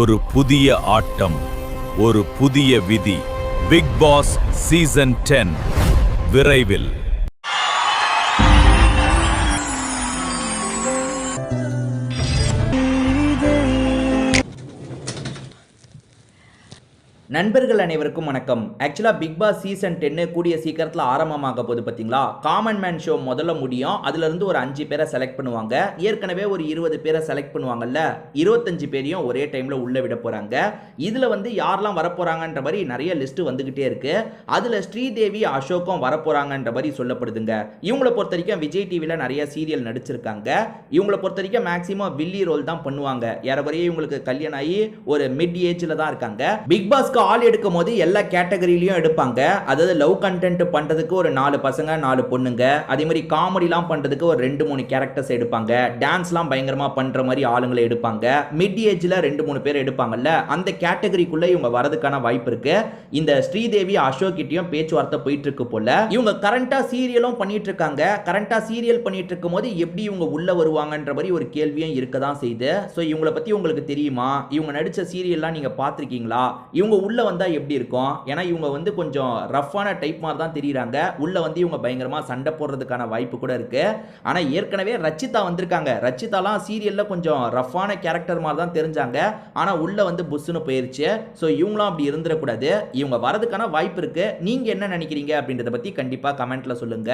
ஒரு புதிய ஆட்டம், ஒரு புதிய விதி. பிக் பாஸ் சீசன் 10 விரைவில். நண்பர்கள் அனைவருக்கும் வணக்கம். ஆக்சுவலாக பிக் பாஸ் சீசன் 10 கூடிய சீக்கிரத்தில் ஆரம்பமாக போகுது பார்த்தீங்களா. காமன் மேன் ஷோ முதல்ல முடியும். அதுலேருந்து ஒரு 5 பேரை செலக்ட் பண்ணுவாங்க. ஏற்கனவே ஒரு 20 பேரை செலக்ட் பண்ணுவாங்கல்ல, 25 பேரையும் ஒரே டைமில் உள்ளே விட போகிறாங்க. இதில் வந்து யாரெல்லாம் வரப்போகிறாங்கன்ற மாதிரி நிறைய லிஸ்ட்டு வந்துக்கிட்டே இருக்குது. அதில் ஸ்ரீதேவி அசோக்கும் வரப்போகிறாங்கன்ற மாதிரி சொல்லப்படுதுங்க. இவங்களை பொறுத்த வரைக்கும் விஜய் டிவியில் நிறைய சீரியல் நடிச்சிருக்காங்க. இவங்களை பொறுத்த வரைக்கும் மேக்ஸிமம் வில்லி ரோல் தான் பண்ணுவாங்க. ஏறக்குறைய இவங்களுக்கு கல்யாணம் ஆகி ஒரு மிட் ஏஜில் தான் இருக்காங்க. பிக் பாஸ்க்கு ஆள் எடுக்கும் போது எல்லா கேட்டகரியிலையும் எடுப்பாங்க. அதாவது லவ் கண்டென்ட் பண்றதுக்கு ஒரு 4 பசங்க 4 பொண்ணுங்க, அதே மாதிரி காமெடிலாம் பண்றதுக்கு ஒரு 2-3 கேரக்டர்ஸ் எடுப்பாங்க. டான்ஸ்லாம் பயங்கரமா பண்ற மாதிரி ஆளுங்களை எடுப்பாங்க. மிட் ஏஜ்ல 2-3 பேர் எடுப்பாங்கல்ல, அந்த கேட்டகரிக்குள்ள இவங்க வரதுக்கான வாய்ப்பு இருக்கு. இந்த ஸ்ரீதேவி அசோக் கிட்டயும் பேச்சுவார்த்தை போயிட்டு இருக்கு போல. இவங்க கரண்டா சீரியலும் பண்ணிட்டு இருக்காங்க. கரண்டா சீரியல் பண்ணிட்டு இருக்கும் போது எப்படி இவங்க உள்ள வருவாங்கன்ற மாதிரி ஒரு கேள்வியும் இருக்கதான் செய்யுது. ஸோ இவங்களை பத்தி உங்களுக்கு தெரியுமா? இவங்க நடிச்ச சீரியல்லாம் நீங்க பார்த்திருக்கீங்களா? இவங்க உள்ள வந்தா எப்படி இருக்கும்? ஏன்னா இவங்க வந்து கொஞ்சம் ரஃப்பான டைப் மாதிரி தான் தெரியுறாங்க. உள்ள வந்து இவங்க பயங்கரமா சண்டை போடுறதுக்கான வாய்ப்பு கூட இருக்கு. ஆனா ஏற்கனவே ரச்சிதா வந்திருக்காங்க. ரச்சிதாலாம் சீரியல்ல கொஞ்சம் ரஃப்பான கேரக்டர் மாதிரி தான் தெரிஞ்சாங்க. ஆனா உள்ள வந்து புஷ்னு போயிருச்சு. ஸோ இவங்களாம் அப்படி இருந்துடக்கூடாது. இவங்க வரதுக்கான வாய்ப்பு இருக்கு. நீங்க என்ன நினைக்கிறீங்க அப்படின்றத பத்தி கண்டிப்பா கமெண்ட்ல சொல்லுங்க.